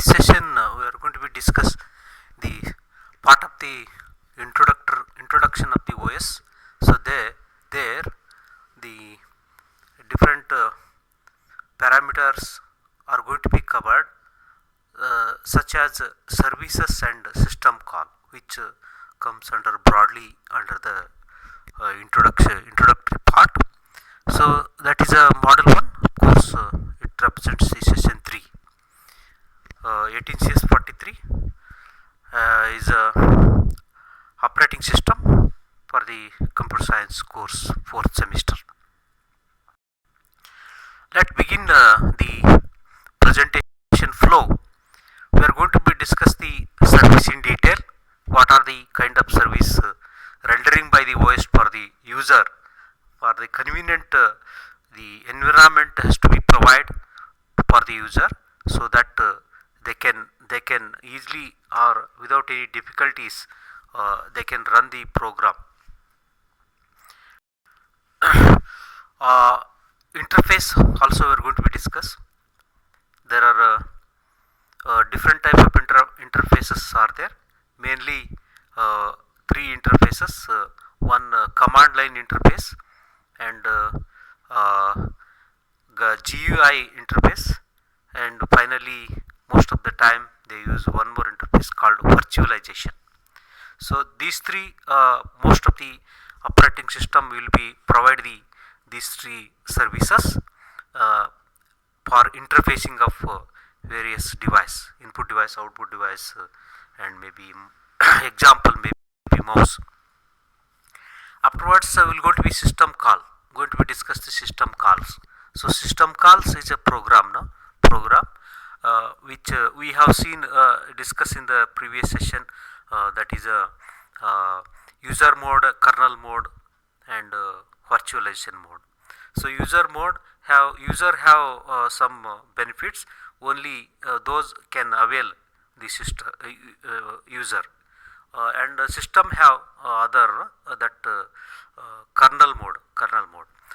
this session we are going to be discuss the part of the introduction of the OS. So there the different parameters are going to be covered, such as services and system call, which comes under broadly under the introductory part. So that is a model 1. Of course, it represents the session 3. 18 CS 43 is a operating system for the computer science course 4th semester. Let's begin the presentation flow. We are going to be discuss the service in detail. What are the kind of service rendering by the OS for the user? For the convenient, the environment has to be provided for the user, so that they can easily or without any difficulties they can run the program. Interface also we are going to be discuss. There are different type of interfaces are there. Mainly 3 interfaces. One command line interface, and GUI interface, and finally most of the time they use one more interface called virtualization. So these 3, most of the operating system will be provide these 3 services for interfacing of various device, input device, output device, and maybe example maybe mouse. Afterwards we will go to be system call. Going to be discuss the system calls. So system calls is a program, which we have seen discussed in the previous session. That is a user mode, kernel mode, and virtualization mode. So user have some benefits. Only those can avail the system user, and system have other that kernel mode.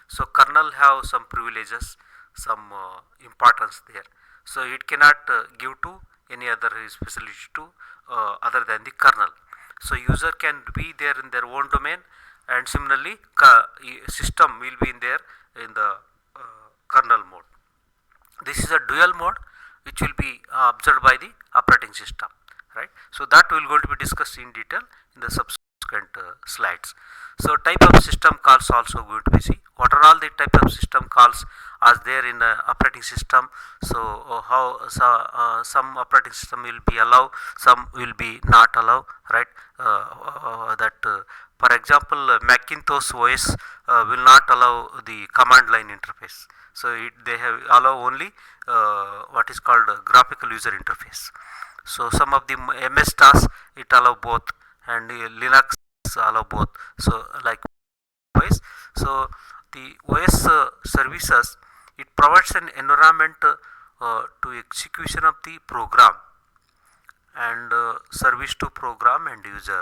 So kernel have some privileges, some importance there. So it cannot give to any other facility to other than the kernel. So user can be there in their own domain, and similarly system will be in there in the kernel mode. This is a dual mode which will be observed by the operating system, right? So that we will going to be discussed in detail in the subsequent slides. So type of system calls also going to be see. What are all the type of system calls are there in the operating system? So how some operating system will be allow, some will be not allow, right? For example, Macintosh OS will not allow the command line interface. So they have allow only what is called graphical user interface. So some of the MS DOS it allow both, and Linux allow both. So likewise, so the OS services, it provides an environment to execution of the program, and service to program and user.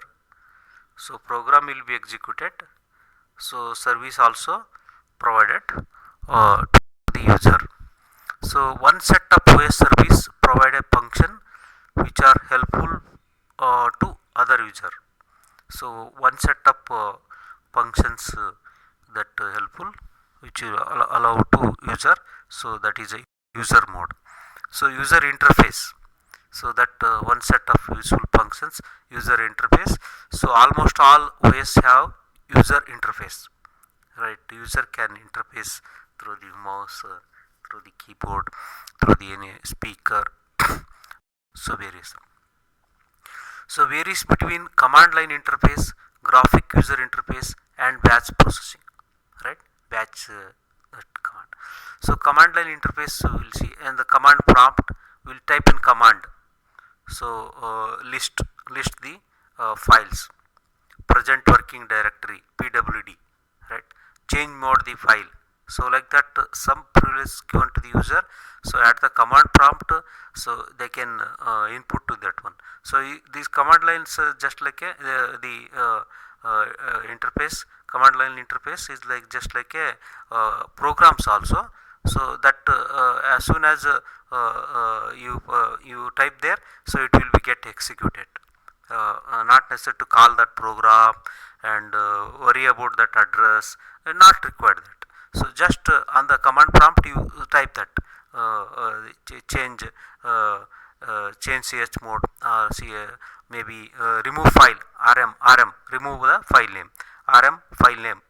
So program will be executed, so service also provided to the user. So one set of OS service provide a function which are helpful to other user. So one set of functions that helpful which allow to user. So that is a user mode. So user interface. So that one set of useful functions, user interface. So almost all OS have user interface, right? User can interface through the mouse, through the keyboard, through the any speaker. So varies between command line interface, graphic user interface, and batch processing, right? Batch that command. So command line interface we will see, and the command prompt will type in command. So list the files, present working directory, PWD, right? Change mode the file. So like that, some privilege given to the user. So at the command prompt, so they can input to that one. So these command lines just like the interface, command line interface is like just like a programs also. So that as soon as you type there, so it will be get executed. Not necessary to call that program and worry about that address, not required that. So just on the command prompt you type that change change ch mode, maybe remove file, rm remove the file name, rm file name,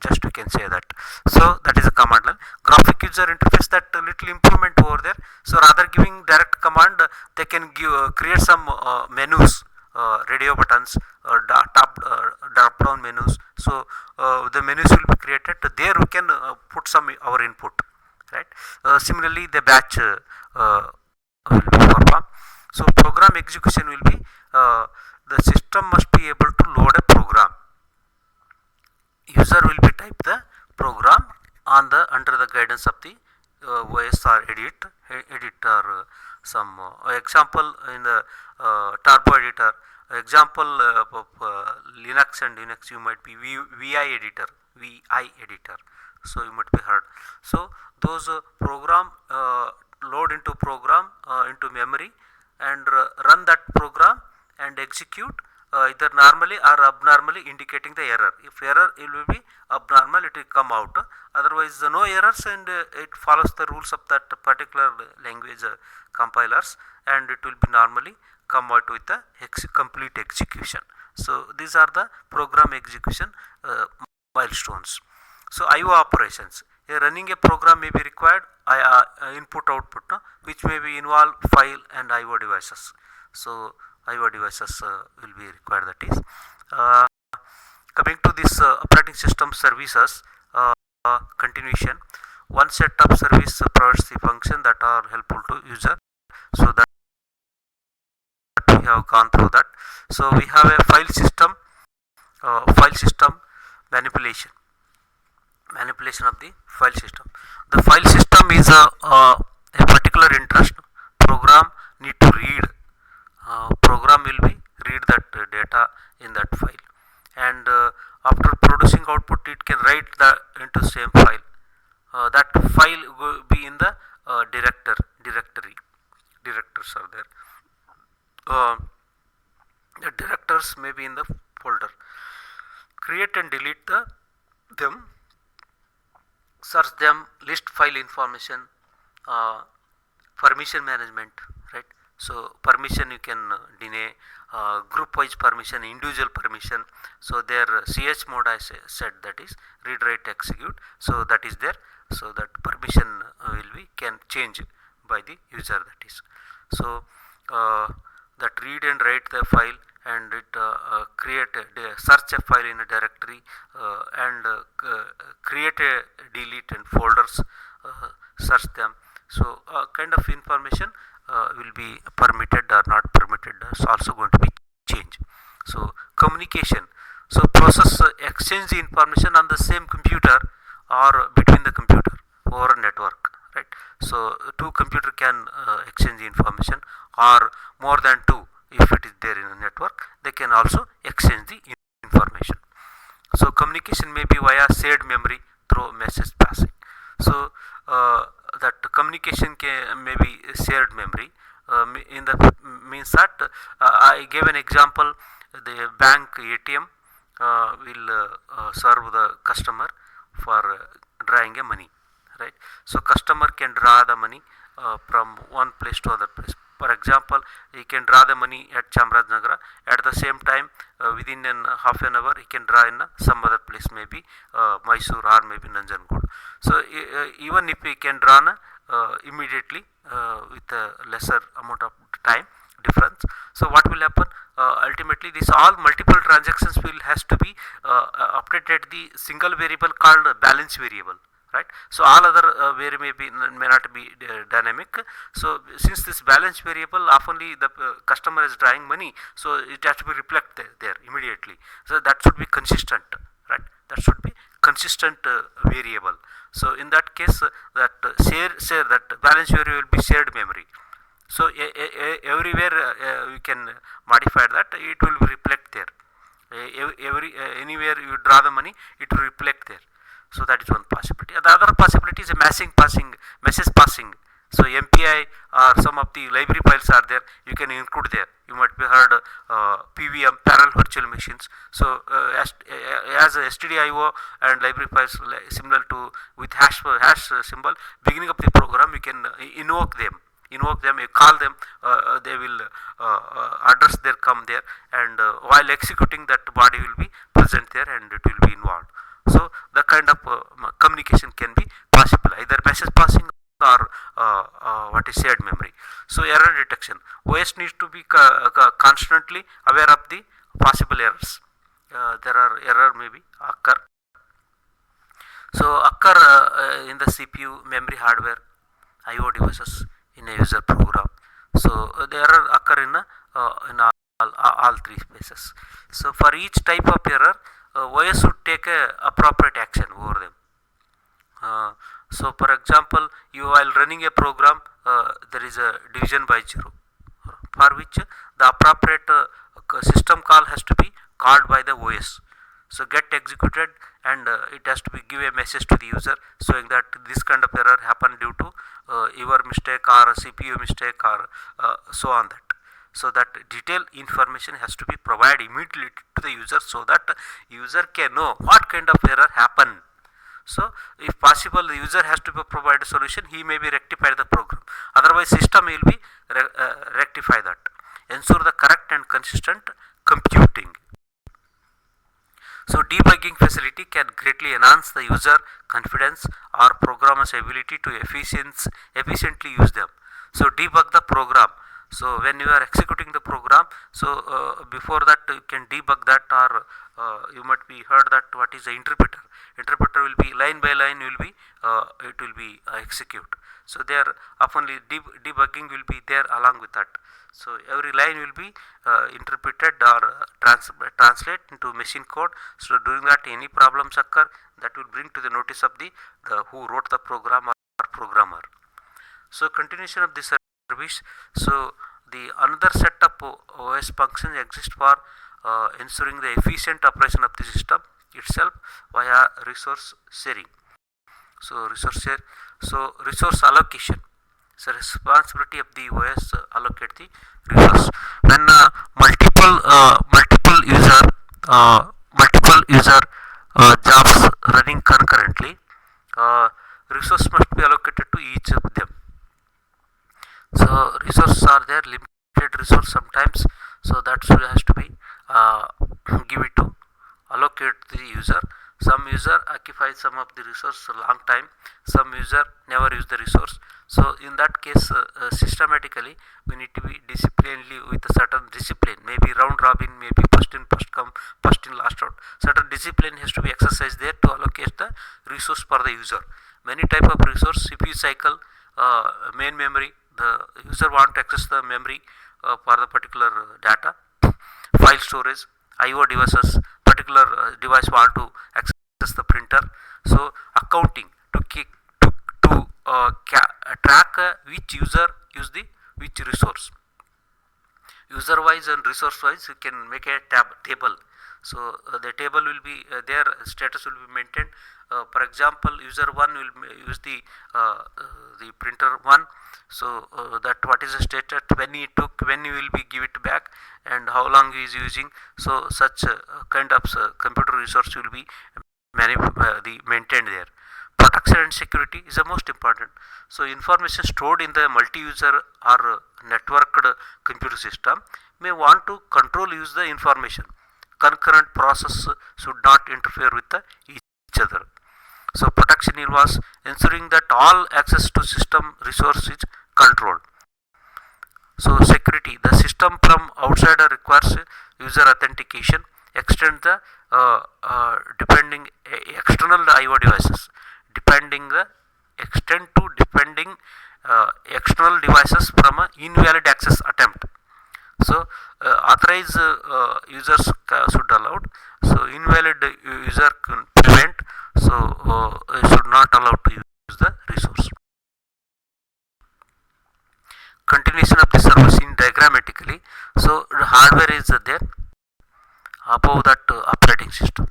just you can say that. So that is a command line. Graphic user interface, that little improvement over there. So rather giving direct command, they can give create some menus, radio buttons, drop down menus. So the menus will be created there, we can put some our input, right. Similarly the batch will be performed. So program execution will be, the system must be able to load a program. User will be type the program on the under the guidance of the OS or edit or some example in the turbo editor, example of Linux and Unix, you might be vi editor, so you might be heard. So those program load into program into memory and run that program and execute either normally or abnormally, indicating the error. If error, it will be abnormal, it will come out. Otherwise no errors, and it follows the rules of that particular language compilers, and it will be normally come out with the complete execution. So these are the program execution milestones. So IO operations, running a program may be required input output, which may be involve file and IO devices. So IO devices will be required, that is. Coming to this operating system services continuation, one set of service provides the function that are helpful to user. So that we have gone through that. So we have a file system manipulation of the file system. The file system is a particular interest. Program need to read, program will be read that data in that file, and after producing output it can write the into same file. That file will be in the directors are there. The directors may be in the folder. Create and delete them, search them, list file information, permission management, right. So permission you can deny, group wise permission, individual permission. So their ch mode I said, that is read, write, execute. So that is there. So that permission will be can change by the user, that is. So that read and write the file, and it create search a file in a directory, and create a delete and folders, search them. So kind of information will be permitted or not permitted, is also going to be changed. So communication, so process exchange the information on the same computer or between the computer over a network, right. So two computer can exchange the information, or more than two, if it is there in a network, they can also exchange the information. So communication may be via shared memory through message passing. So that communication may be shared memory, in the means that I gave an example, the bank ATM will serve the customer for drawing a money, right. So customer can draw the money from one place to other place. For example, he can draw the money at Chamarajanagar, at the same time within half an hour he can draw in some other place, maybe Mysore or maybe Nanjangud. So even if he can draw immediately with a lesser amount of time difference, so what will happen, ultimately this all multiple transactions will has to be updated the single variable called balance variable, right. So all other may not be dynamic. So since this balance variable oftenly the customer is drawing money, so it has to be reflected there immediately. So that should be consistent, right. That should be consistent variable. So in that case, that share that balance variable will be shared memory. So everywhere you can modify that, it will reflect there. Anywhere you draw the money, it will reflect there. So that is one possibility. The other possibility is a message passing. So MPI or some of the library files are there, you can include there. You might be heard PVM, parallel virtual machines. So as a stdio and library files similar to with hash symbol beginning of the program, you can invoke them, you call them, they will address there, come there, and while executing that body will be present there and it will be involved. So the kind of communication can be possible, either message passing or what is shared memory. So error detection, OS needs to be constantly aware of the possible errors. There are error maybe occur. So occur in the CPU, memory, hardware, IO devices in a user program. So the error occur in all three spaces. So for each type of error, OS should take a appropriate action over them. So for example, you while running a program, there is a division by 0, for which the appropriate system call has to be called by the OS. So get executed, and it has to be give a message to the user showing that this kind of error happened due to your mistake or CPU mistake or so on that. So that detailed information has to be provided immediately to the user, so that user can know what kind of error happened. So if possible, the user has to provide a solution, he may be rectify the program, otherwise system will be rectify that. Ensure the correct and consistent computing. So debugging facility can greatly enhance the user confidence or programmer's ability to efficiently use them. So debug the program. So when you are executing the program, so before that you can debug that, or you might be heard that what is the interpreter. Interpreter will be line by line, will be it will be execute. So there oftenly debugging will be there along with that. So every line will be interpreted or translate into machine code. So during that any problems occur, that will bring to the notice of the who wrote the program or programmer. So continuation of this service. So the another set of OS functions exist for ensuring the efficient operation of the system itself via resource sharing. So resource share. So resource allocation. So responsibility of the OS allocate the resource. When multiple user jobs running concurrently, resource must be allocated to each of them. So resources are there, limited resource sometimes, so that has to be give it to allocate the user. Some user occupy some of the resource a long time, some user never use the resource. So in that case, systematically we need to be disciplinedly with a certain discipline, maybe round robin, maybe first in first come, first in last out. Certain discipline has to be exercised there to allocate the resource for the user. Many type of resource, CPU cycle, main memory, the user want to access the memory for the particular data, file storage, IO devices, particular device want to access the printer. So accounting to track which user use the which resource. User wise and resource wise, you can make a table. So the table will be their status will be maintained. For example, user 1 will use the printer 1. So that what is the status, when he took, when he will be give it back, and how long he is using. So such kind of computer resource will be maintained there. Protection and security is the most important. So information stored in the multi-user or networked computer system may want to control use the information. Concurrent process should not interfere with each other. So protection involves ensuring that all access to system resource is controlled. So security, the system from outside requires user authentication, extend the depending external IO devices, depending the extend to depending external devices from a invalid access attempt. So authorized users should allowed. So invalid user can prevent. So should not allow to use the resource. Continuation of the service in diagrammatically. So the hardware is there above that operating system.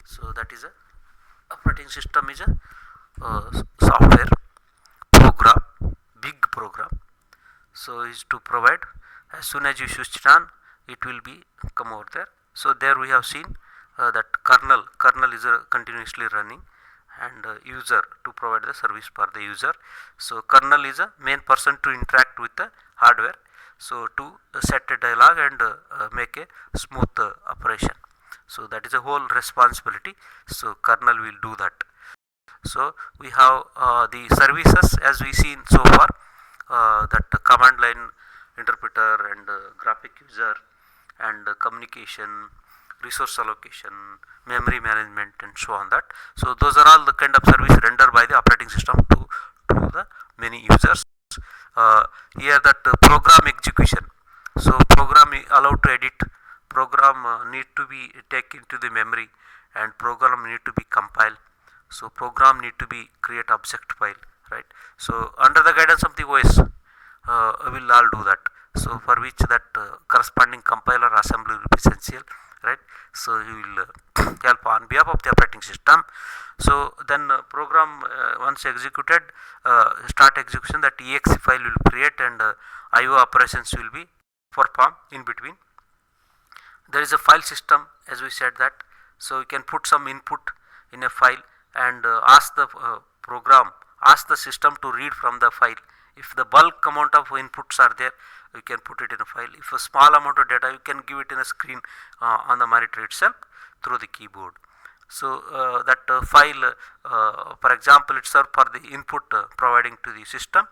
So that is a operating system is a software program, big so is to provide, as soon as you switch it on, it will be come over there. So there we have seen that kernel is continuously running, and user to provide the service for the user. So kernel is a main person to interact with the hardware, so to set a dialog and make a smooth operation. So that is a whole responsibility, so kernel will do that. So we have the services as we seen so far, that command line interpreter and graphic user and communication, resource allocation, memory management, and so on that. So those are all the kind of service rendered by the operating system to the many users. Here that program execution, so program allowed to edit, program need to be taken into the memory, and program need to be compiled. So program need to be create object file, right? So under the guidance of the OS, will all do that. So for which that corresponding compiler assembly will be essential, right? So he will help on behalf of the operating system. So then program once executed, start execution, that exe file will create, and IO operations will be performed in between. There is a file system, as we said that, so you can put some input in a file and ask the ask the system to read from the file. If the bulk amount of inputs are there, you can put it in a file. If a small amount of data, you can give it in a screen on the monitor itself through the keyboard. So that file, for example, it serves for the input providing to the system.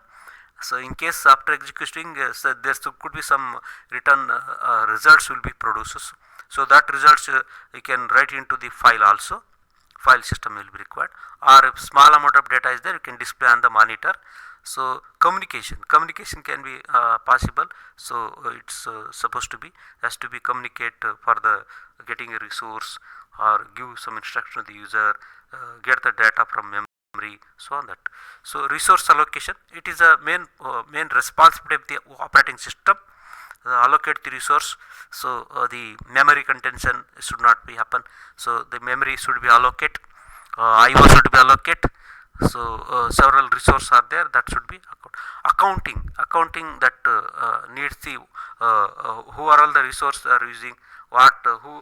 So in case after executing, so there could be some return results will be produced. So that results you can write into the file also. File system will be required, or if small amount of data is there, you can display on the monitor. So communication can be possible. So it's supposed to be, has to be communicate for the getting a resource, or give some instruction to the user, get the data from memory, so on that. So resource allocation, it is a main responsibility of the operating system. Allocate the resource, so the memory contention should not be happen. So the memory should be allocated, IO should be allocated. So several resources are there that should be accounting that needs the who are all the resources are using, what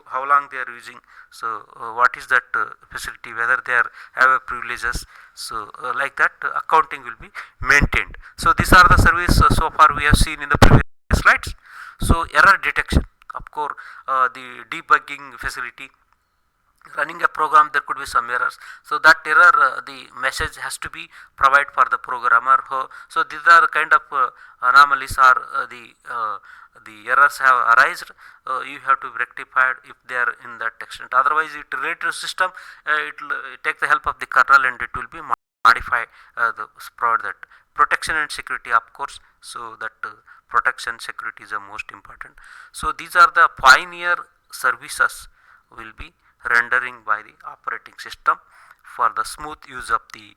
how long they are using. So what is that facility, whether they are have a privileges. So like that accounting will be maintained. So these are the service so far we have seen in the previous slides. So error detection, of course, the debugging facility, running a program there could be some errors. So that error, the message has to be provided for the programmer. So these are kind of anomalies, or the errors have arisen. You have to be rectified if they are in that extent. Otherwise, it related to system, it will take the help of the kernel, and it will be modified the provide that protection and security, of course. So that protection security is the most important. So these are the pioneer services will be rendering by the operating system for the smooth use of the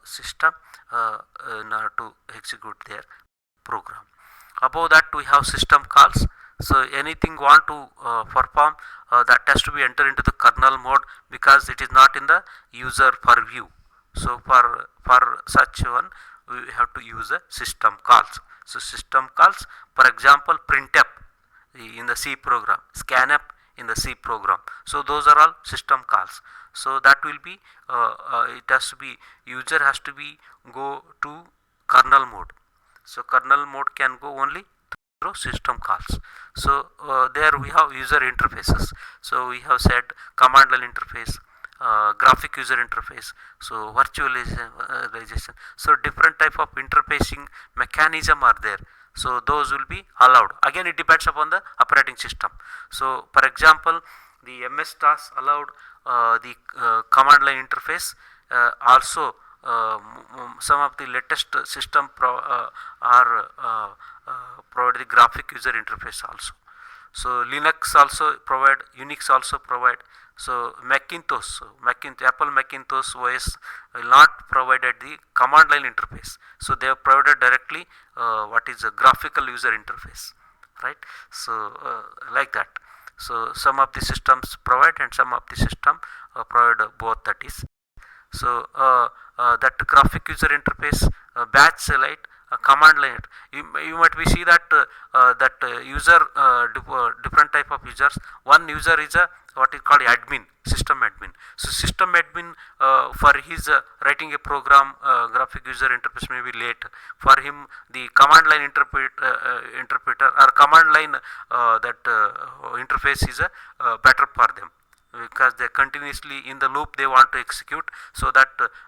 system in order to execute their program. Above that we have system calls. So anything want to perform, that has to be entered into the kernel mode, because it is not in the user purview. So for such one we have to use the system calls. So system calls, for example, printf in the C program, scanf in the C program. So those are all system calls. So that will be it has to be, user has to be go to kernel mode. So kernel mode can go only through system calls. So there we have user interfaces. So we have said command line interface, graphic user interface, so virtualization. So different type of interfacing mechanism are there. So those will be allowed. Again, it depends upon the operating system. So for example, the MS DOS allowed the command line interface. Also some of the latest system provide the graphic user interface also. So Linux also provide, Unix also provide. So Apple Macintosh OS will not provided the command line interface. So they have provided directly what is a graphical user interface, right? So like that. So some of the systems provide, and some of the system provide both, that is. So that graphic user interface, batch select, command line. You might be see that user different type of users. One user is a what is called admin, system admin. So system admin for his writing a program, graphic user interface may be late. For him, the command line interpreter or command line interface is better for them, because they continuously in the loop they want to execute, so that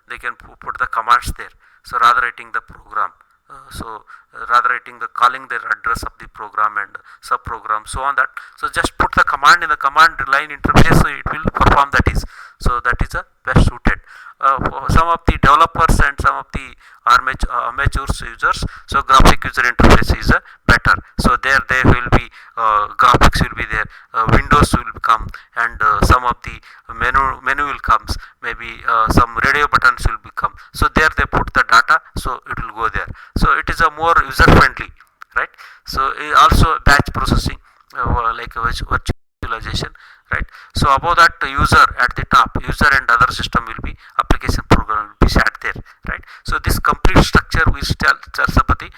they can put the commands there. So rather writing the program, rather writing the calling the address of the program and sub program, so on that. So just put the command in the command line interface, so it will perform that is. So that is a best suited for some of the developers and some of the amateur users. So graphic user interface is better. So there will be graphics will be there, windows will come, and some of the menu will comes, maybe some radio buttons will become. So there they put the data, so it will go there. So it is a more user friendly, right? So also batch processing, like virtualization, right? So above that, user at the top, user and other system will be application program will be sat there, right? So this complete structure will tells about the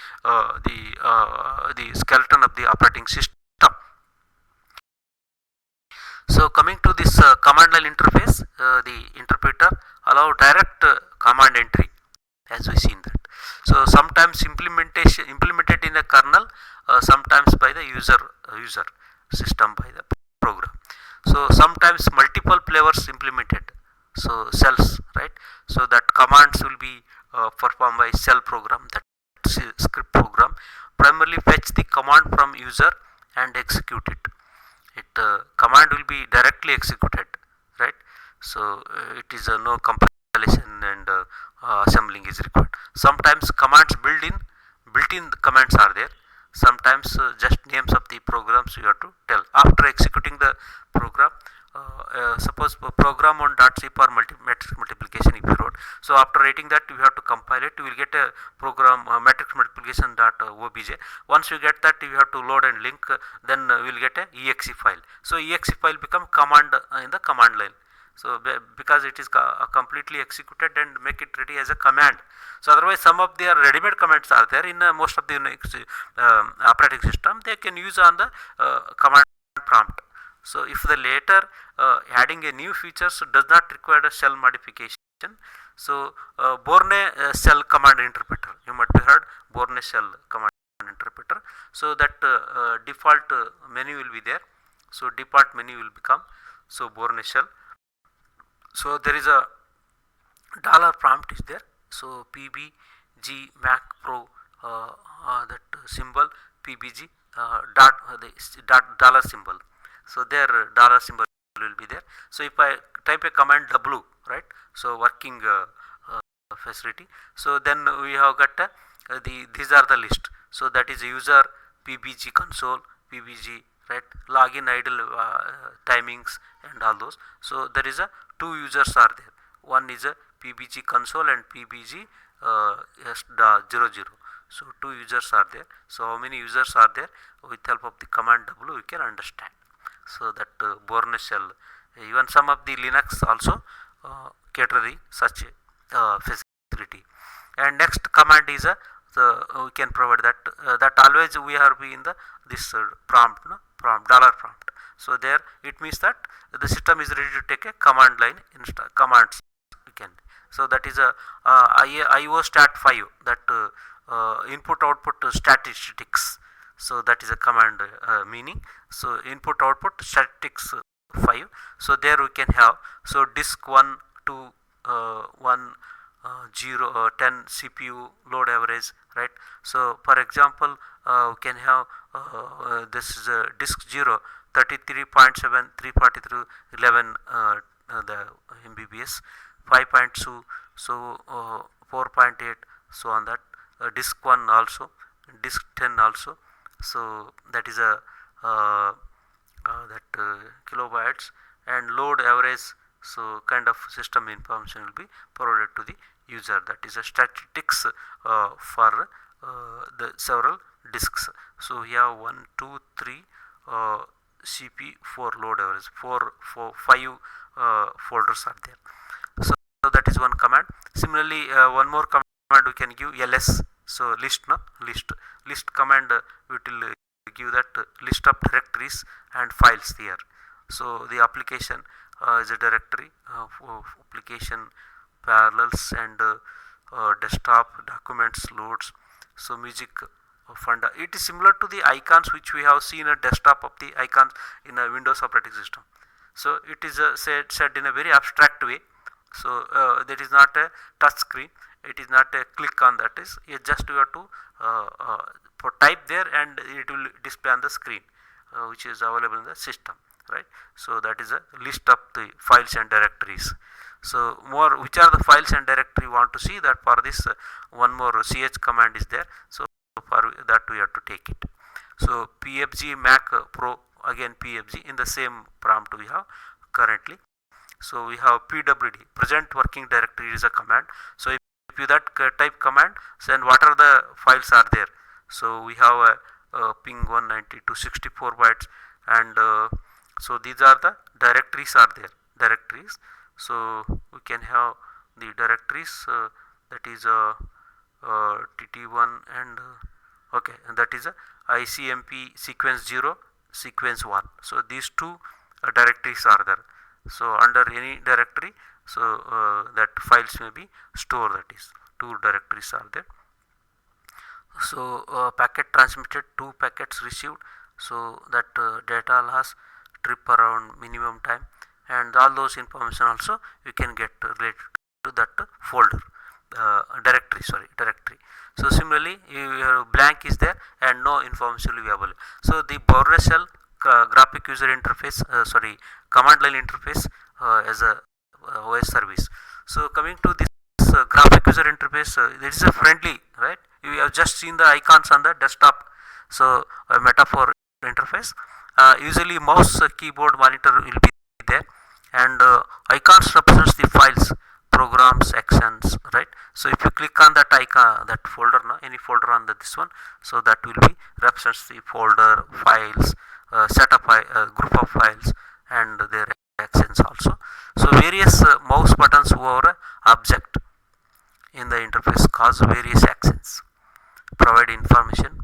skeleton of the operating system. So coming to this command line interface, the interpreter allow direct command entry, as we seen that. So sometimes implemented in a kernel, sometimes by the user system, by the program. So sometimes multiple flavors implemented, so cells, right? So that commands will be performed by cell program, that script program primarily fetch the command from user and execute it. Command will be directly executed, right? So it is no compilation and assembling is required. Sometimes commands built-in commands are there. Sometimes just names of the programs you have to tell after executing the program. Suppose program on .c for matrix multiplication if you wrote. So after writing that, you have to compile it. You will get a program matrix multiplication .obj. Once you get that, you have to load and link. Then you will get a exe file. So exe file become command in the command line. So because it is completely executed and make it ready as a command. So otherwise, some of their ready-made commands are there in most of the operating system. They can use on the command prompt. So if the later adding a new features does not require a shell modification, so Bourne shell command interpreter, you might be heard Bourne shell command interpreter. So that default menu will be there. So default menu will become so Bourne shell. So there is a dollar prompt is there. So PBG Mac Pro, that symbol PBG dot dollar symbol. So there dollar symbol will be there. So if I type a command W, right? So working facility. So then we have got these are the list. So that is user, PBG console, PBG, right? Login idle timings and all those. So there is a two users are there. One is a PBG console and PBG 00. So two users are there. So how many users are there? With help of the command W we can understand. So that Bourne shell, even some of the Linux also cater the such facility. And next command is we can provide that always we are be in this prompt, dollar prompt. So there it means that the system is ready to take a command line commands we can. So that is a IO stat 5, that input output statistics. So that is a command meaning. So input output statistics 5. So there we can have so disk 1 to 1 0 10 CPU load average, right? So for example, we can have this is disk 0 33.7 343 11 the MBBS 5.2, so 4.8, so on that. Disk 1 also, disk 10 also. So that is a kilobytes, and load average. So kind of system information will be provided to the user. That is a statistics for the several disks. So we have 1 2 3 CP4 load average, 5 folders are there. So that is one command. Similarly, one more command we can give ls So list command it will give that list of directories and files there. So the application is a directory application parallels and desktop documents loads. So music funda, it is similar to the icons which we have seen a desktop of the icons in a Windows operating system. So it is said in a very abstract way. So that is not a touch screen, it is not a click on that, is it just you have to type there and it will display on the screen which is available in the system, right. So that is a list of the files and directories. So more which are the files and directory want to see, that for this one more ch command is there. So for that we have to take it. So pfg mac pro, again pfg in the same prompt we have currently. So we have pwd present working directory is a command. So if you that type command, then what are the files are there. So we have a ping 192 64 bytes and so these are the directories are there, directories. So we can have the directories that is tt1 and okay, and that is a icmp sequence 0 sequence 1. So these two directories are there. So under any directory, so that files may be stored, that is two directories are there. So packet transmitted, 2 packets received, so that data loss, trip around minimum time, and all those information also you can get related to that folder directory. So similarly your blank is there and no information will be available. So the Bourne shell graphic user interface command line interface as a OS service. So coming to this graphic user interface, it is a friendly, right. You have just seen the icons on the desktop. So a metaphor interface, usually mouse keyboard monitor will be there, and icons represents the files, programs, actions, right. So if you click on that icon, that folder, any folder on this one, so that will be represents the folder, files, set up a group of files and their actions also. So various mouse buttons over object in the interface cause various actions, provide information,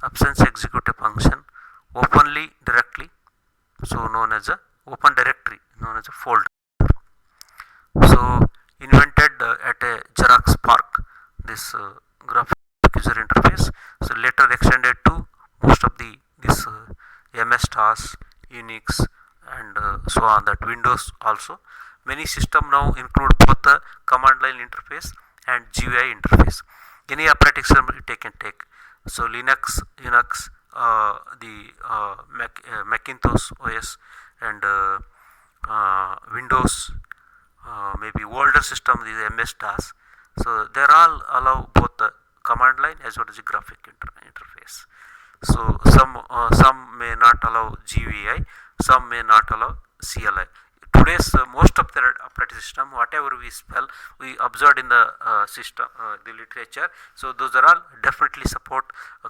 absence execute a function, openly directly, so known as a open directory, known as a folder. So invented at a Xerox PARC, this graphic user interface. So later extended to most of the this MS-DOS, Unix, and so on, that Windows also. Many system now include both the command line interface and GUI interface. Any operating system you can take. So Linux, Unix, Macintosh OS, and Windows, maybe older system is MS-DOS. So they all allow both the command line as well as the graphic interface. So some may not allow GUI, some may not allow CLI. Today's most of the operating system, whatever we spell, we observed in the system, the literature. So those are all definitely support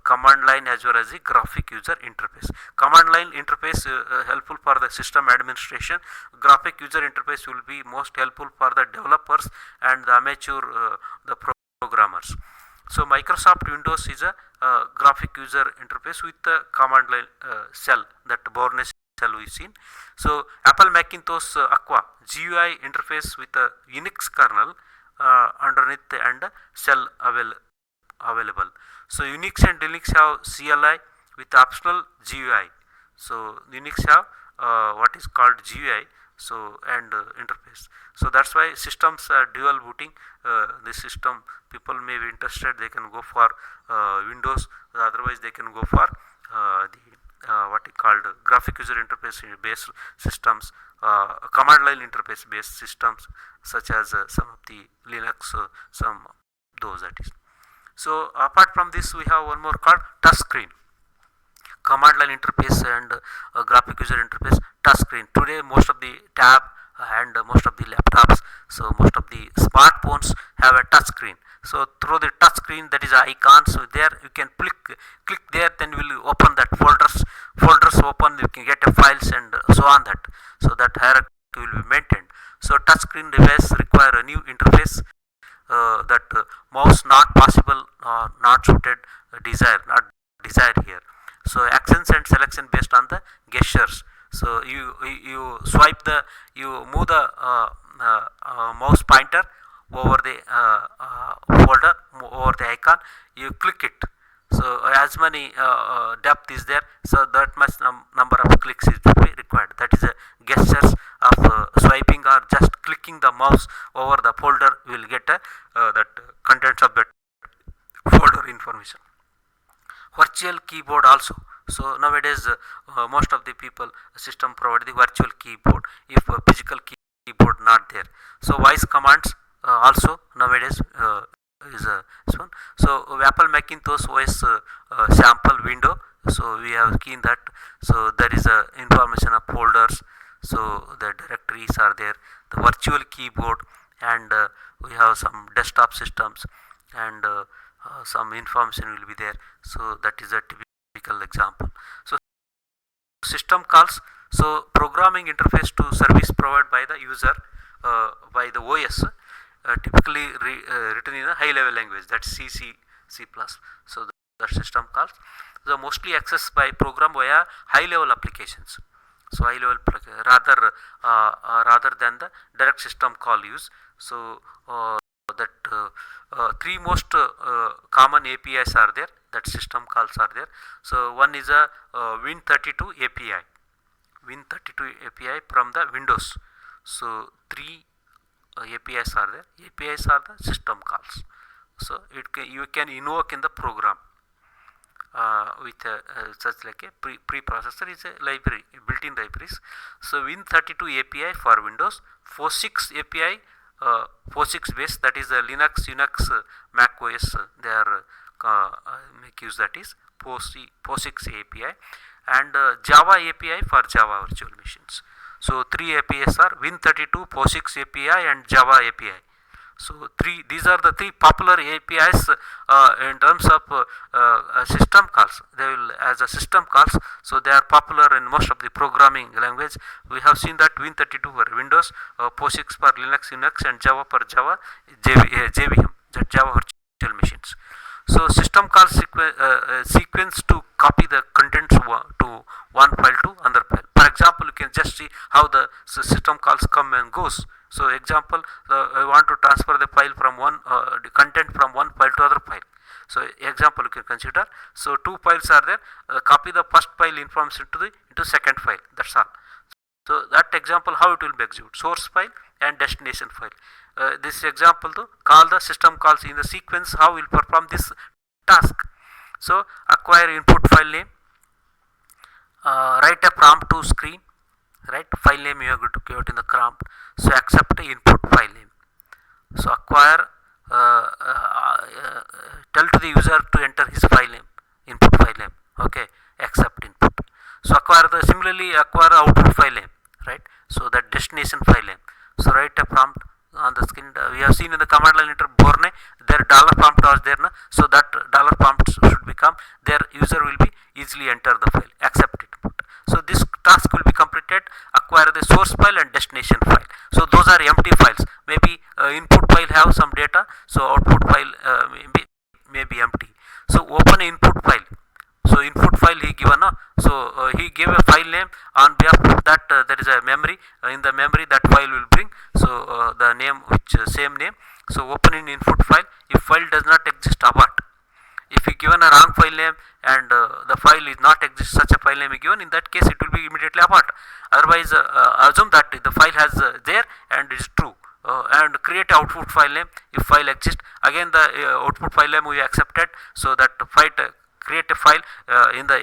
command line as well as the graphic user interface. Command line interface helpful for the system administration. Graphic user interface will be most helpful for the developers and the amateur the programmers. So Microsoft Windows is a graphic user interface with the command line shell, that Bourne shell we've seen. So Apple Macintosh Aqua GUI interface with a Unix kernel underneath and shell available. So Unix and Linux have CLI with optional GUI. So Unix have what is called GUI, so and interface. So that's why systems are dual booting. The system people may be interested, they can go for Windows, otherwise they can go for the what is called graphic user interface based systems, command line interface based systems, such as some of the Linux, some those, that is. So apart from this, we have one more called touch screen. Command line interface and graphic user interface, touch screen. Today most of the tab and most of the laptops, so most of the smartphones have a touch screen. So through the touch screen, that is icons, so there you can click there, then will open that folders open, you can get a files and so on, that. So that hierarchy will be maintained. So touch screen device require a new interface, that mouse not possible not suited not desired here. So actions and selection based on the gestures. So you swipe the, you move the mouse pointer over the folder, over the icon, you click it. So as many depth is there, so that much number of clicks is required. That is a gestures of swiping or just clicking the mouse over the folder will get that contents of that folder information. Virtual keyboard also. So nowadays most of the people system provide the virtual keyboard if a physical keyboard not there. So voice commands also nowadays is this one. So Apple Macintosh OS sample window. So we have seen that. So there is a information of folders. So the directories are there. The virtual keyboard, and we have some desktop systems, and some information will be there. So that is a typical example. So system calls. So programming interface to service provided by the user by the OS. Typically written in a high level language, that's C, C++. So the system calls, so mostly accessed by program via high level applications. So high level rather than the direct system call use. So that three most common APIs are there, that system calls are there. So one is a Win32 API, Win32 API from the Windows. So three APIs are there. APIs are the system calls. So you can invoke in the program with such like a preprocessor is a library, built-in libraries. So Win32 API for Windows, POSIX API, POSIX base, that is Linux, Unix, Mac OS, they are make use, that is POSIX API, and Java API for Java virtual machines. So three APIs are Win32, POSIX API, and Java API. So these are the three popular APIs in terms of system calls. They will as a system calls. So they are popular in most of the programming language. We have seen that Win32 for Windows, POSIX for Linux, Unix, and Java for Java, JVM, that Java virtual machines. So system calls sequence to copy the contents to one file to another file. For example, you can just see how the system calls come and goes. So example, I want to transfer the file from one the content from one file to other file. So example you can consider. So two files are there. Copy the first file information into second file. That's all. So that example how it will be executed: source file and destination file. This example to call the system calls in the sequence, how will perform this task. So acquire input file name, write a prompt to screen, right? File name you are going to give it in the prompt. So accept the input file name. So acquire, tell to the user to enter his file name, input file name. Okay, accept input. So similarly acquire output file name, right? So that destination file name. So write a prompt on the screen. We have seen in the command line enter Borne, their dollar prompt was there, na? So that dollar prompt should become, their user will be easily enter the file, accept it. So this task will be completed. Acquire the source file and destination file. So those are empty files. Maybe input file have some data, so output file may be empty. So open input file. So input file he given, so he gave a file name. On behalf of that there is a memory. In the memory that file will bring. So the name which same name. So open in input file. If file does not exist, abort. If you given a wrong file name and the file is not exist, such a file name is given, in that case it will be immediately abort. Otherwise assume that the file has there and is true, and create output file name. If file exists, again the output file name we accepted. So that create a file in the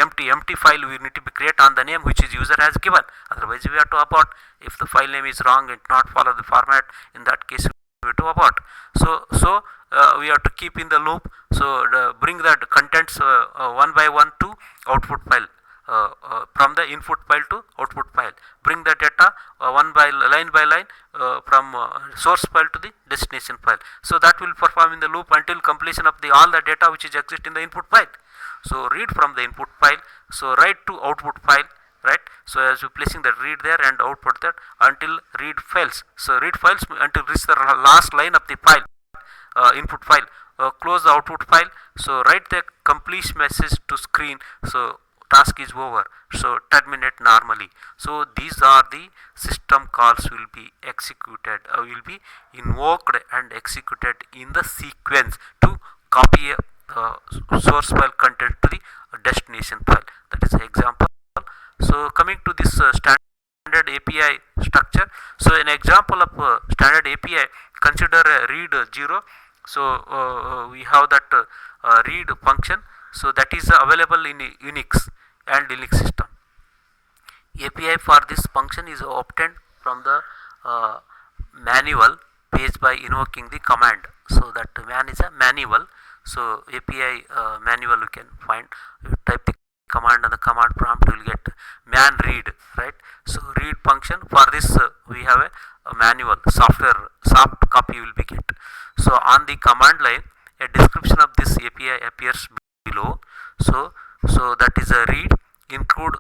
empty file we need to be create on the name which is user has given. Otherwise we have to abort. If the file name is wrong and not follow the format, in that case we have to abort. So we have to keep in the loop. So bring the contents one by one to output file, from the input file to output file. Bring the data line by line from source file to the destination file. So that will perform in the loop until completion of all the data which is exist in the input file. So read from the input file. So write to output file. Right. So as you placing the read there and output that until read fails. So read files until reach the last line of the file, input file. close the output file, so write the complete message to screen, so task is over, so terminate normally. So these are the system calls will be executed, will be invoked and executed in the sequence to copy a source file content to the destination file. That is an example. So coming to this standard API structure, so an example of standard API, consider read 0. So we have that read function, so that is available in Unix and Linux system. API for this function is obtained from the manual page by invoking the command. So that man is a manual, so API manual you can find, you type the command on the command prompt, you will get man read, right? So read function, for this we have a manual software soft copy will be get. So on the command line a description of this API appears below. So that is a read include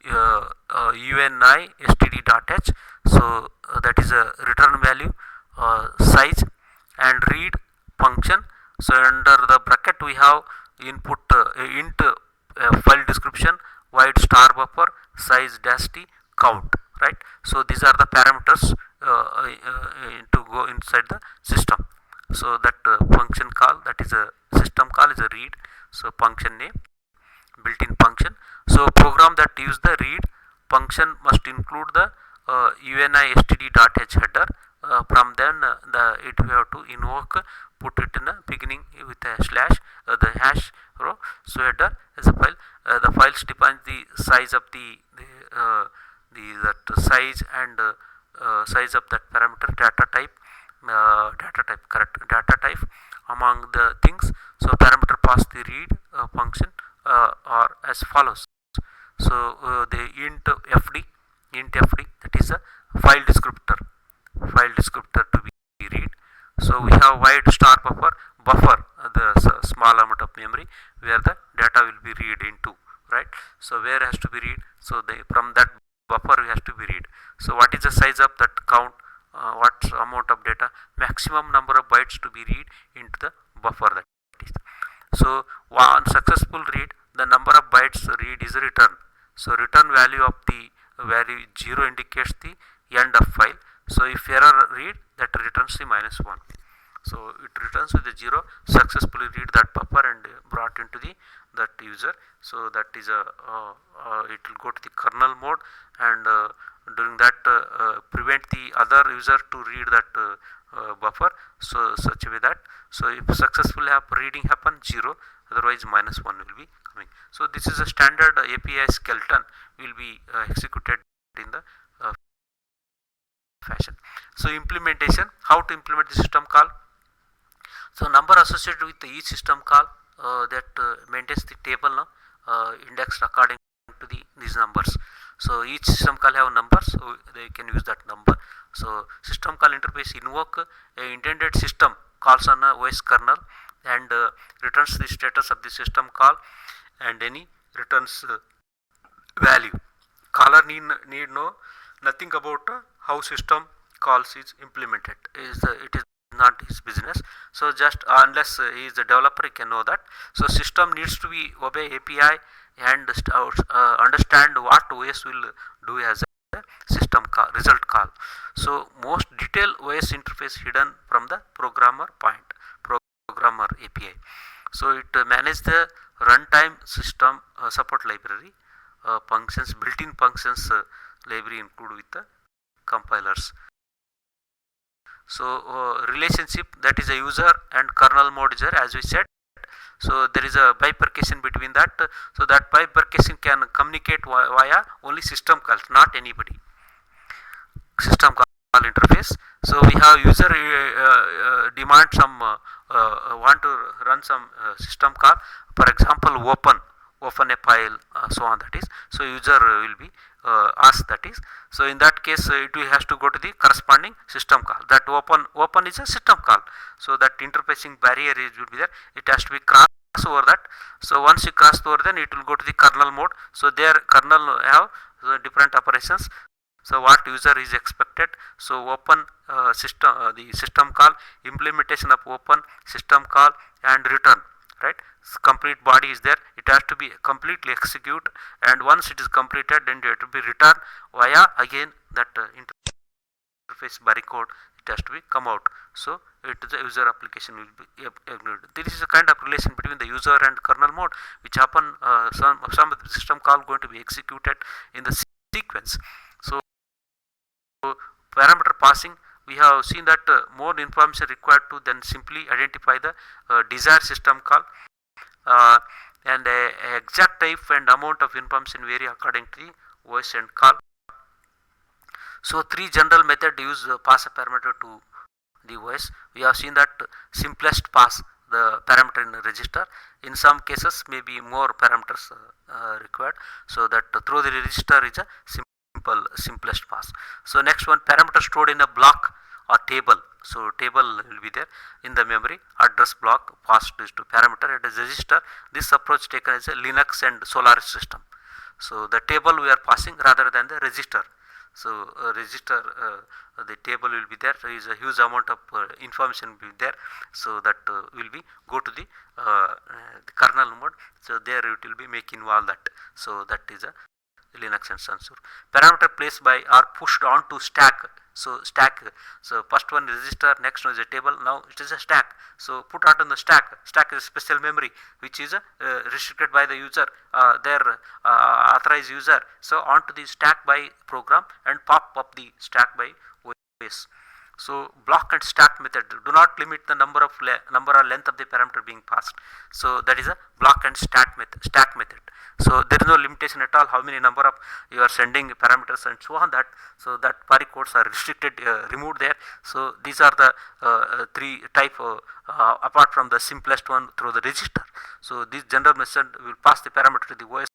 UNI std.h, so that is a return value, size, and read function. So under the bracket we have input int file description, wide star buffer, size dash t, count, right? So these are the parameters to go inside the system. So that function call, that is a system call, is a read. So function name, built-in function. So program that use the read function must include the UNI std.h header. From then it we have to invoke, put it in the beginning with a slash, the hash row, so header as a file. The files defines the size of the that size and size of that parameter, data type, correct, data type among the things. So parameter pass the read function are as follows. So the int fd, that is a file descriptor to be read. So we have wide star buffer, the small amount of memory where the data will be read into, right? So where has to be read, so from that buffer has to be read. So what is the size of that count, what amount of data, maximum number of bytes to be read into the buffer, that is. So on successful read, the number of bytes read is return. So return value of the value 0 indicates the end of file. So if error read, that returns the -1. So it returns with the 0, successfully read that buffer and brought into the that user. So that is a it will go to the kernel mode, and during that prevent the other user to read that buffer, so such a way that, so if successfully reading happen 0, otherwise -1 will be coming. So this is a standard API skeleton will be executed in the fashion. So implementation, how to implement the system call. So number associated with each system call that maintains the table indexed according to these numbers. So each system call have numbers, so they can use that number. So system call interface invoke a intended system calls on a OS kernel and returns the status of the system call and any returns value. Caller need know nothing about how system calls is implemented. It is not his business. So just unless he is a developer, he can know that. So system needs to be obey API and understand what OS will do as a system call, result call. So most detailed OS interface hidden from the programmer API. So it manages the runtime system support library functions, built-in functions library include with the compilers. So relationship, that is a user and kernel mode is there, as we said. So there is a bifurcation between that. So that bifurcation can communicate via only system calls, not anybody. System call interface. So we have user demand some want to run some system call, for example open a file, so on, that is. So user will be asked, that is. So in that case it has to go to the corresponding system call. That open is a system call. So that interfacing barrier will be there. It has to be cross over that. So once you cross over, then it will go to the kernel mode. So there kernel have different operations. So what user is expected? So open system, the system call, implementation of open system call and return, right? Complete body is there, it has to be completely execute, and once it is completed, then it will be returned via again that interface barcode, it has to be come out. So it is a user application will be ignored. There is a kind of relation between the user and kernel mode which happen, some of the system call going to be executed in the sequence. So parameter passing, we have seen that more information required to then simply identify the desired system call, uh, and exact type and amount of information vary according to the voice and call. So three general method use pass a parameter to the voice. We have seen that simplest pass the parameter in the register. In some cases maybe more parameters required, so that through the register is a simplest pass. So next one, parameter stored in a block or table. So table will be there in the memory, address block passed to parameter at a register. This approach taken as a Linux and Solaris system. So the table we are passing rather than the register. So register, the table will be there, there is a huge amount of information will be there, so that will be go to the kernel mode, so there it will be making all that. So that is a Linux and Sun. Parameter placed by are pushed on to stack. So stack, so first one is register, next one is a table, now it is a stack. So put out on the stack. Stack is special memory which is restricted by the user, their authorized user. So onto the stack by program and pop up the stack by OS. So block and stack method do not limit the number or length of the parameter being passed. So that is a block and stack method. So there is no limitation at all how many number of you are sending parameters and so on that. So that pari codes are restricted, removed there. So these are the three type apart from the simplest one through the register. So this general method will pass the parameter to the OS.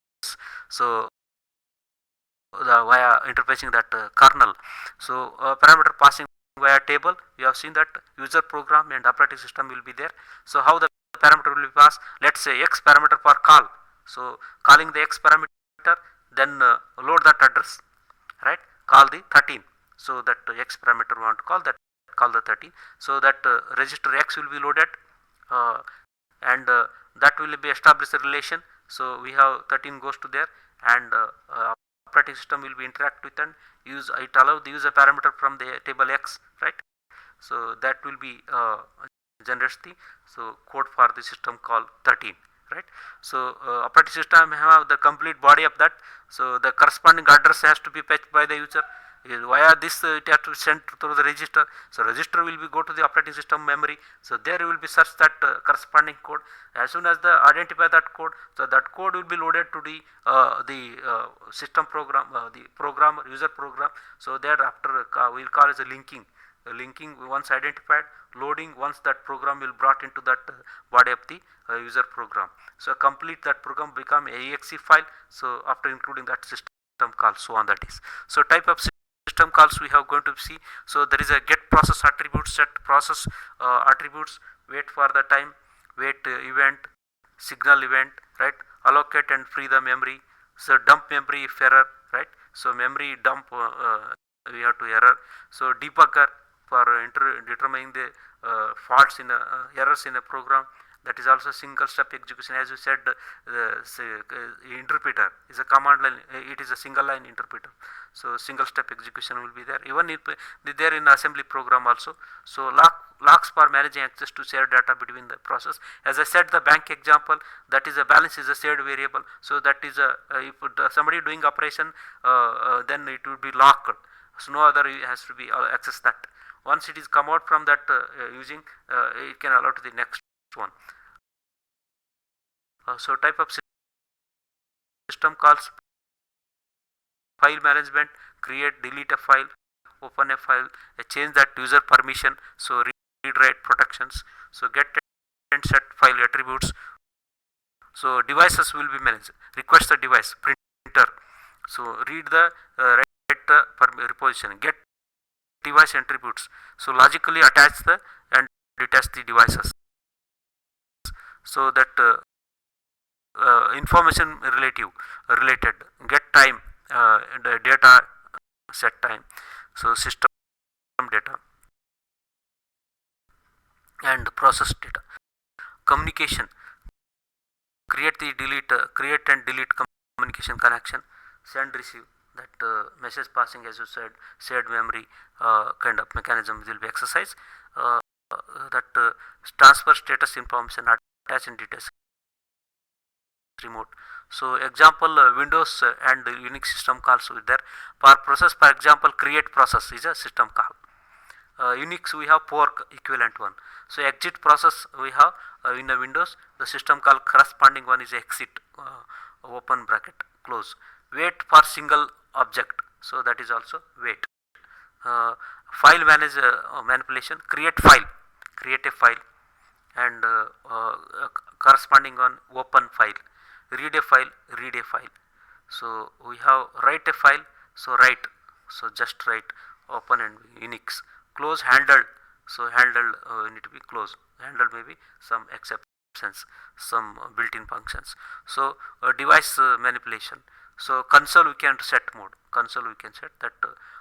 So via interfacing that kernel. So parameter passing via table, we have seen that user program and operating system will be there. So how the parameter will be passed? Let's say x parameter for call. So calling the x parameter, then load that address, right? Call the 13. So that x parameter we want to call that, call the 13. So that register x will be loaded, and that will be established a relation. So we have 13 goes to there, and operating system will be interact with and use it allow the user parameter from the table x, right? So that will be generates the code for the system call 13, right? So operating system have the complete body of that. So the corresponding address has to be fetched by the user. Via this it has to be sent through the register. So register will be go to the operating system memory. So there you will be search that corresponding code. As soon as the identify that code, so that code will be loaded to the system program, the program user program. So thereafter we will call as a linking. Linking once identified, loading once that program will brought into that body of the user program. So complete that program become exe file. So after including that system call, so on that is. So type of system calls we have going to see. So there is a get process attributes, set process attributes, wait for the time, wait event, signal event, right? Allocate and free the memory. So dump memory if error, right? So memory dump we have to error. So debugger for determining the faults in errors in a program. That is also single step execution. As you said, interpreter is a command line, it is a single line interpreter. So single step execution will be there, even if there in assembly program also. So locks for managing access to shared data between the process. As I said, the bank example, that is a balance is a shared variable. So that is a if somebody doing operation, then it will be locked. So no other has to be access that. Once it is come out from that using, it can allow to the next one. So type of system calls: file management, create, delete a file, open a file, change that user permission. So read write protections. So get and set file attributes. So devices will be managed. Request the device, printer. So read the write the reposition. Get device attributes. So logically attach the and detach the devices. So that information related, get time, the data set time, so system data and process data. Communication, create and delete communication connection, send receive, that message passing, as you said, shared memory kind of mechanism will be exercised. That transfer status information attach in details remote. So example, Windows and Unix system calls with there. For process, for example, create process is a system call. Unix we have fork equivalent one. So exit process we have in a Windows, the system call corresponding one is exit, open bracket close. Wait for single object, so that is also wait. File manipulation, create a file, and corresponding one open file, read a file. So we have write a file, so write, so just write, open and Unix. Close, handled, so handled need to be closed, handled may be some exceptions, some built-in functions. So device manipulation, so console we can set mode, that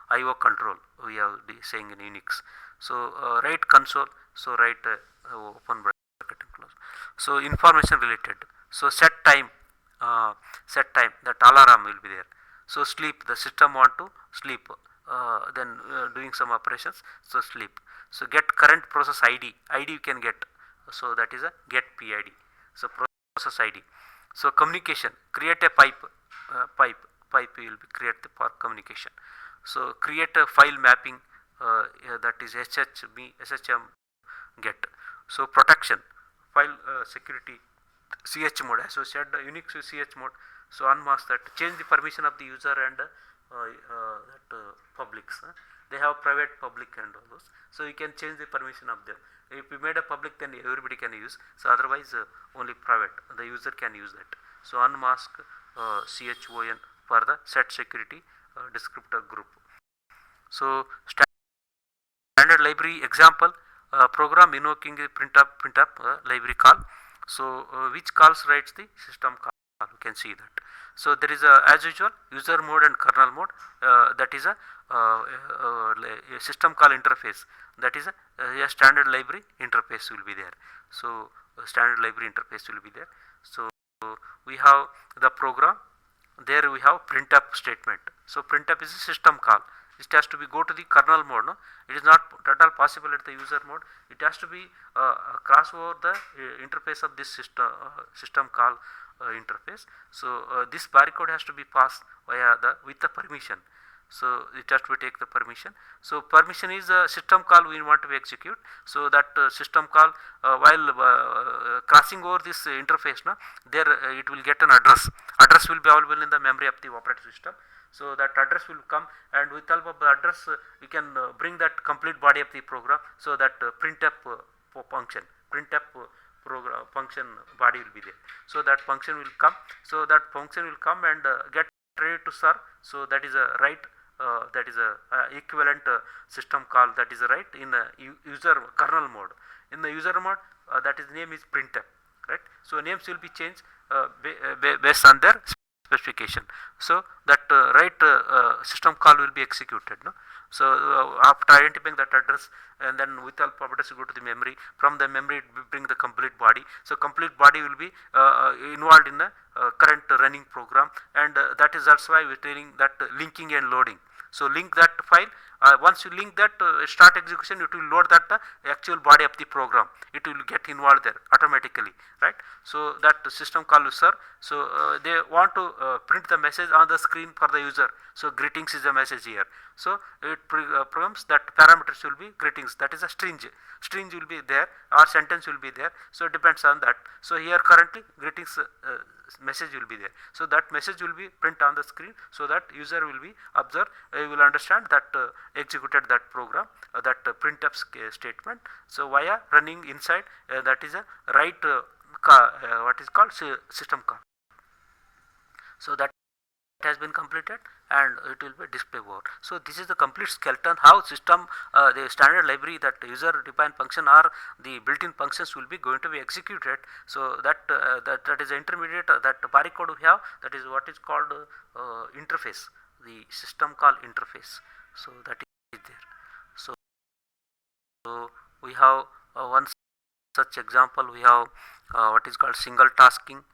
IO control we have saying in Unix. So write console, so write open bracket and close. So information related, so set time, that alarm will be there. So sleep, the system want to sleep, then doing some operations, so sleep. So get current process ID you can get, so that is a get PID, so process ID. So communication, create a pipe will be created for communication. So create a file mapping, that is SHM get. So protection, file security, CH mode, as I said, Unix with CH mode. So unmask that, change the permission of the user and publics. They have private, public and all those. So you can change the permission of them. If you made a public, then everybody can use. So otherwise only private, the user can use that. So unmask CHON for the set security descriptor group. So standard library example, program invoking a printf library call. So which calls writes the system call, you can see that. So there is a, as usual, user mode and kernel mode, that is a system call interface, that is a standard library interface will be there. So standard library interface will be there. So we have the program, there we have printf statement. So printf is a system call, it has to be go to the kernel mode, no? It is not at all possible at the user mode. It has to be cross over the interface of this system call interface. So this barcode has to be passed via with the permission. So it has to take the permission. So permission is a system call we want to execute. So that system call while crossing over this interface, no, there it will get an address. Address will be available in the memory of the operating system. So that address will come, and with help of the address we can bring that complete body of the program. So that printf function, program function body will be there. So that function will come. So that function will come and get ready to serve. So that is a write, that is a equivalent system call, that is a write in user kernel mode. In the user mode, that is name is printf, right? So names will be changed based on their specification. So that write system call will be executed, no? So after identifying that address, and then with help of address you go to the memory. From the memory it will bring the complete body. So complete body will be involved in the current running program, and that is also why we are telling that linking and loading. So link that file. Once you link that, start execution, it will load that actual body of the program. It will get involved there automatically, right? So that system call will serve. So they want to print the message on the screen for the user. So greetings is a message here. So it programs that parameters will be greetings. That is a string. String will be there or sentence will be there. So it depends on that. So here currently greetings message will be there. So that message will be print on the screen, so that user will be observe, will understand that executed that program, that printf statement. So via running inside, that is a write what is called system call. So that has been completed, and it will be display over. So this is the complete skeleton how system the standard library, that user defined function or the built-in functions will be going to be executed. So that that is the intermediate, that barcode we have, that is what is called interface. the system call interface. So that is there. So, we have one such example. We have what is called single tasking,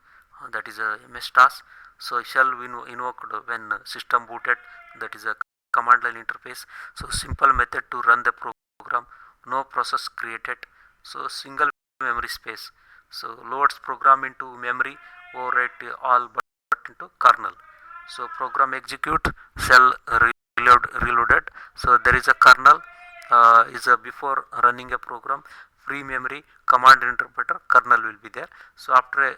that is a MS task. So shall be invoked when system booted, that is a command line interface. So simple method to run the program, no process created. So single memory space, so loads program into memory, overwrite all but into kernel. So program execute, shell reloaded. So there is a kernel is a before running a program, free memory, command interpreter, kernel will be there. So after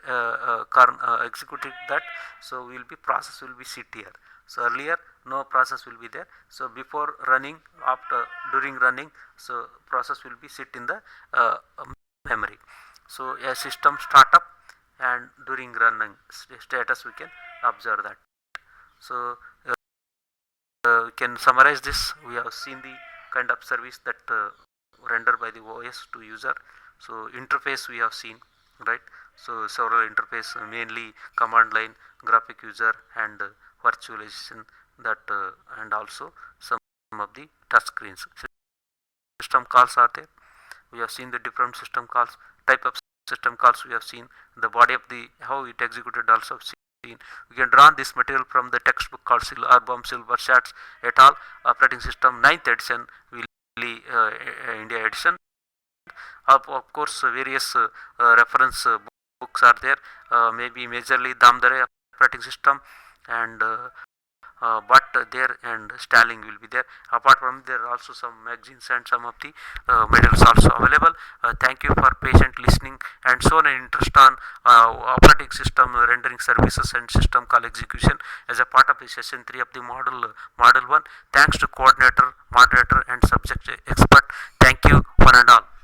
executing that, so will be process will be sit here. So earlier no process will be there. So before running, after, during running, so process will be sit in the memory. So a system startup and during running status we can observe that. So we can summarize this. We have seen the kind of service that rendered by the OS to user. So interface we have seen, right? So several interface, mainly command line, graphic user, and virtualization, that and also some of the touch screens. System calls are there. We have seen the different system calls, type of system calls we have seen, the body of the how it executed also seen. We can draw this material from the textbook called Arbom Silverschatz et al. Operating System 9th edition, India edition. Of course, various reference books are there, maybe majorly Damdare operating system, and but there and Stalin will be there. Apart from there are also some magazines and some of the materials also available. Thank you for patient listening and shown an interest on operating system rendering services and system call execution as a part of the session 3 of the model 1. Thanks to coordinator, moderator, and subject expert. Thank you one and all.